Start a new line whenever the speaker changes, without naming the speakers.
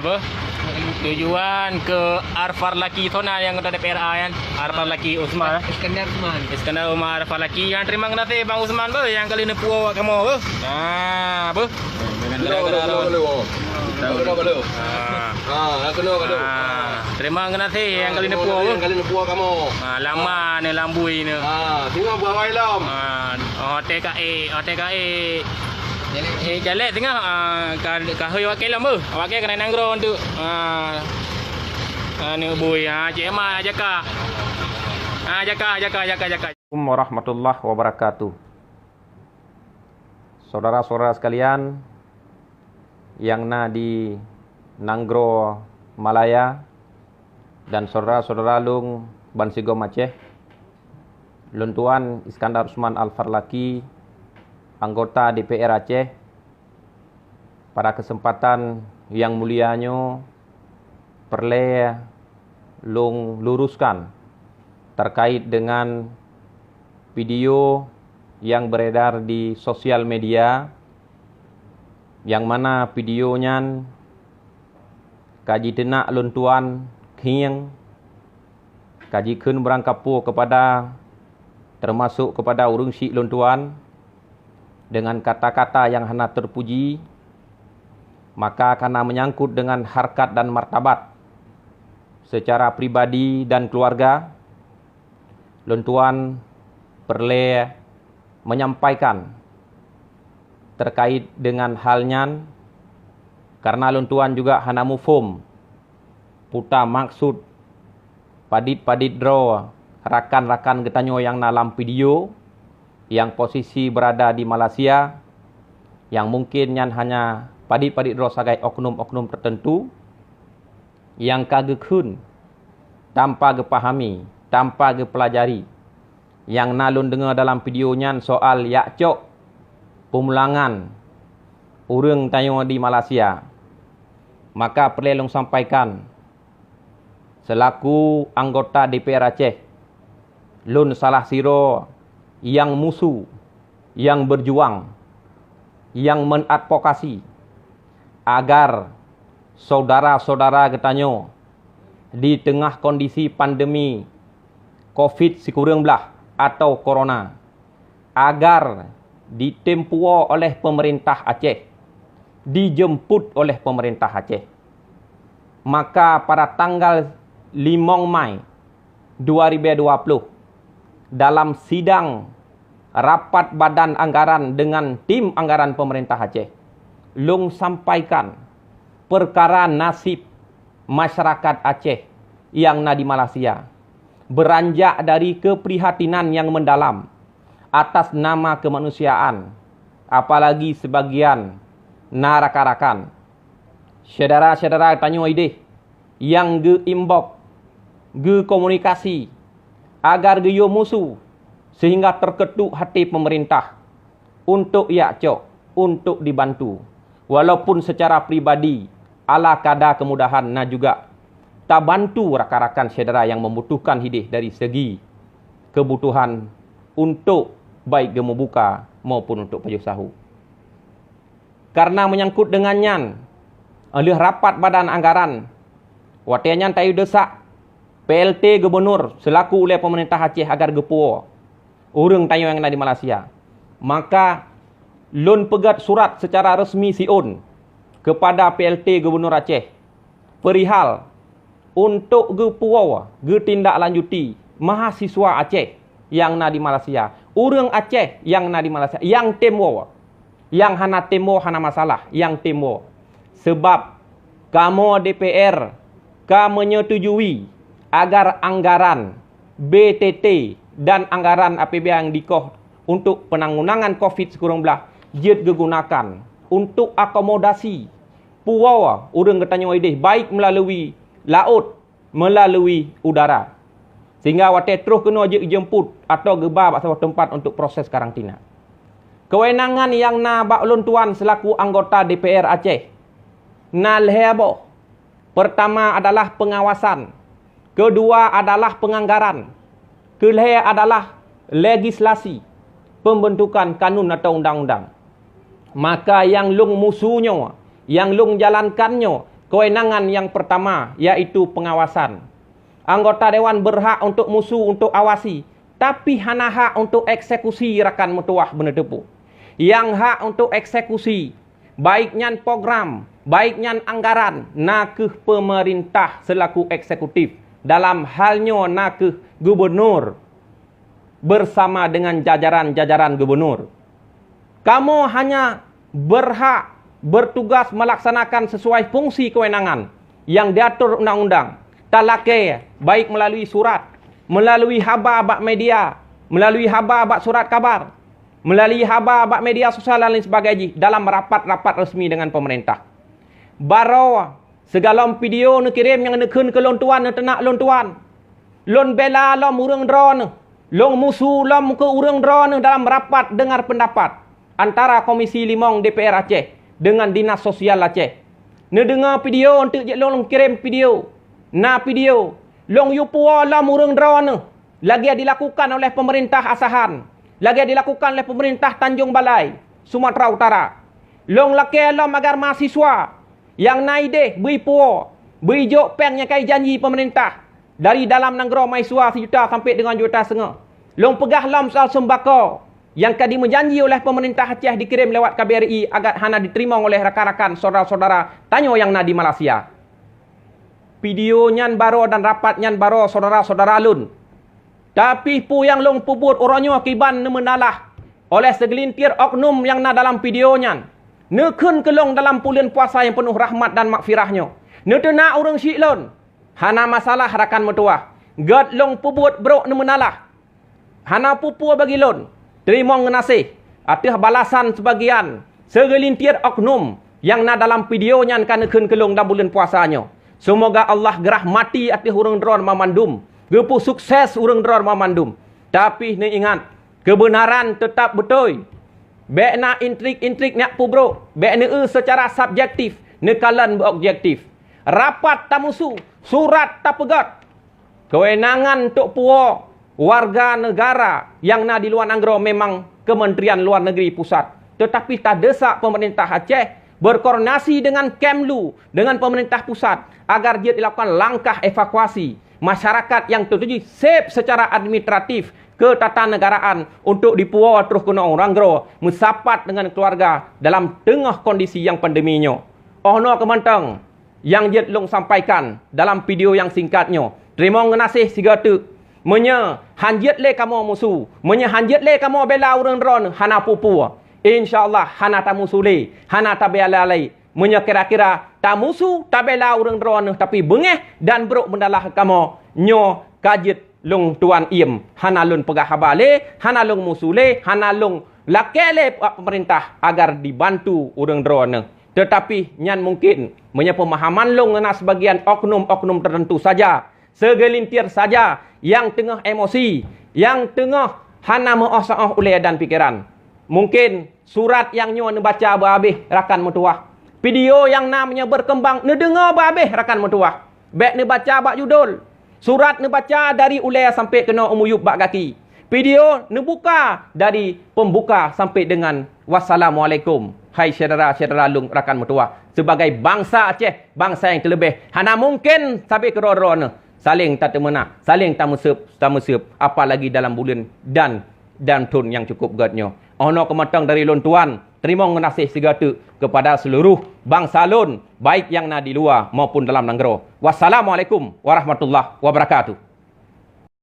apa? Tujuan ke Arfar Laki Thona yang ketua DPRA kan. Arfar Laki Usman. Iskandar Umar Arfar Laki. Yang terima kasih Bang Usman ber yang kali ni puak kamu ber. Nah, ber. Terima kasih yang kali ni puak kamu. Lama ni lambui ni.
Tengok buah lam.
OTKE. Jalan tengah kahoi wakil lah ber. Wakil kena nanggro untuk ni bui Cik Emma jaka. Jaka.
Assalamualaikum warahmatullahi wabarakatuh. Saudara-saudara sekalian yang di Nanggro Malaya dan saudara-saudara lung Bansigom Aceh, Luntuan Iskandar Usman Al-Farlaki, anggota DPR Aceh, pada kesempatan yang mulianya perlu lung luruskan terkait dengan video yang beredar di sosial media, yang mana videonya kaji tenak luntuan khiang, kaji kun berangkapu kepada termasuk kepada urung syik luntuan dengan kata-kata yang hana terpuji, maka karena menyangkut dengan harkat dan martabat secara pribadi dan keluarga, luntuan perlu menyampaikan terkait dengan halnya, karena luntuan juga hana mufum puta maksud padit draw rakan-rakan getanyo yang dalam video yang posisi berada di Malaysia, yang mungkin yang hanya padit draw sebagai oknum-oknum tertentu yang kagekun tanpa gepahami, tanpa gepelajari, yang nalun dengar dalam videonya soal yakcok pemulangan urang tayo di Malaysia, maka perlu sampaikan selaku anggota DPR Aceh, lun salah siro yang musuh, yang berjuang, yang menadvokasi agar saudara-saudara getanyo di tengah kondisi pandemi COVID-19 atau corona, agar ditempuo oleh pemerintah Aceh, dijemput oleh pemerintah Aceh. Maka pada tanggal 5 Mai 2020 dalam sidang rapat badan anggaran dengan tim anggaran pemerintah Aceh, lung sampaikan perkara nasib masyarakat Aceh yang di Malaysia, beranjak dari keprihatinan yang mendalam atas nama kemanusiaan, apalagi sebagian rakan-rakan saudara-saudara tanyo ide yang ge inbox, ge komunikasi agar ge yo musuh, sehingga terketuk hati pemerintah untuk yakcok, untuk dibantu, walaupun secara pribadi ala kada kemudahan juga tak bantu rakan-rakan saudara yang membutuhkan hidih dari segi kebutuhan untuk baik gemu buka maupun untuk pajuh sahu. Karena menyangkut dengannya oleh rapat badan anggaran, watiannya tayu desak PLT Gubernur selaku oleh pemerintah Aceh agar gepuo urang tayo yang di Malaysia, maka lun pegat surat secara resmi siun kepada PLT Gubernur Aceh perihal untuk gepuo tindak lanjuti mahasiswa Aceh yang di Malaysia, urang Aceh yang di Malaysia, yang temo, yang hana temo hana masalah, yang temo sebab kamu DPR menyetujui agar anggaran BTT dan anggaran APBN yang dikoh untuk penanggulangan COVID-19 jid digunakan untuk akomodasi puawa urang getanyo ideh, baik melalui laut, melalui udara, sehingga wate terus kena jemput atau gebab atau tempat untuk proses karantina. Kewenangan yang bak luntuan selaku anggota DPR Aceh nalhebo, pertama adalah pengawasan, kedua adalah penganggaran, ketiga adalah legislasi, pembentukan kanun atau undang-undang. Maka yang lung musuhnya, yang lung jalankannya kewenangan yang pertama, iaitu pengawasan. Anggota dewan berhak untuk musuh, untuk awasi. Tapi hana hak untuk eksekusi rakan metuah benar tepu. Yang hak untuk eksekusi, baiknya program, baiknya anggaran, nakeh pemerintah selaku eksekutif. Dalam halnya nakeh gubernur bersama dengan jajaran-jajaran gubernur. Kamu hanya berhak bertugas melaksanakan sesuai fungsi kewenangan yang diatur undang-undang. Talake baik melalui surat, melalui khabar bak media, melalui khabar bak surat kabar, melalui khabar bak media sosial dan lain sebagainya dalam rapat-rapat resmi dengan pemerintah. Baro segala video nak kirim yang nak ke lon tuan, nak tenak lon tuan. Lon bela lom urang drone, long musuh lom ke urang drone dalam rapat dengar pendapat antara Komisi 5 DPR Aceh dengan Dinas Sosial Aceh. Ne dengar video untuk je long kirim video. Na video long yupua lom urang drone lagi dilakukan oleh pemerintah asahan, lagi dilakukan oleh pemerintah Tanjung Balai, Sumatera Utara. Long laki lom agar mahasiswa yang naideh beri puo, beri jok peng yang kai janji pemerintah dari dalam negara mahasiswa 1 juta sampai dengan 1,5 juta. Long pegah lom soal sembako yang kadi menjanji oleh pemerintah Aceh dikirim lewat KBRI agar hana diterima oleh rakan-rakan saudara-saudara tanyo yang na di Malaysia. Video nyan baro dan rapat nyan baro saudara-saudara lun. Tapi pu yang long pubut orangnya kiban ne menalah oleh segelintir oknum yang na dalam video nyan. Ne kun kelong dalam bulan puasa yang penuh rahmat dan makfirahnya. Ne tena orang syik lun. Hana masalah rakan metua. God long pubut bro ne menalah. Hana pupu bagi lun. Terima ngenasih atas balasan sebagian segelintir oknum yang na dalam video nyan kan kun kelong dalam bulan puasanya. Semoga Allah gerah mati atas urang dron mamandum. Gepu sukses urang dron mamandum. Tapi ni ingat, kebenaran tetap betul. Bek na intrik-intrik nak pu bro. Bek ne secara subjektif, ne kalan berobjektif. Rapat tak musuh, surat tak pegat. Kewenangan tok puo warga negara yang na di luar negara memang Kementerian Luar Negeri Pusat. Tetapi tak desak pemerintah Aceh berkoordinasi dengan Kemlu, dengan pemerintah pusat agar dia dilakukan langkah evakuasi masyarakat yang tertuju safe secara administratif ke tatanegaraan untuk dipuo terus kena orang gro mensapat dengan keluarga dalam tengah kondisi yang pandeminya. Ohno kemantang yang dia long sampaikan dalam video yang singkatnya. Terima ngenasih sigatu. Menya hanjit le kamu musuh, menya hanjit le kamu bela urang dron hana pupu. InsyaAllah hana tak musuh le, hana tak bela le. Menya kira-kira tak musuh tak bela urang dron tapi bengeh dan beruk mendalah kamu nyo kajit long tuan iem hana lun pegah khabar le, hana long musuh le, hana long lakele pemerintah agar dibantu urang dron. Tetapi nyan mungkin menya pemahaman long ngena sebagian oknum-oknum tertentu saja, segelintir saja yang tengah emosi, yang tengah hana meosoh oleh dan pikiran. Mungkin surat yang nyo ne baca berhabis rakan metuah. Video yang namanya berkembang ne dengar berhabis rakan metuah. Bek ne baca bak judul. Surat ne baca dari ulai sampai kena umuyub bak kaki. Video ne buka dari pembuka sampai dengan wassalamualaikum. Hai saudara-saudara lung rakan metuah. Sebagai bangsa Aceh, bangsa yang terlebih, hana mungkin sampai ke roro ne saling tak temena, saling tak mesep, apalagi dalam bulan dan tun yang cukup beratnya. Ono kematang dari lon tuan, terima ngenasih segatu kepada seluruh bangsa lon, baik yang na di luar maupun dalam negara. Wassalamualaikum warahmatullahi wabarakatuh.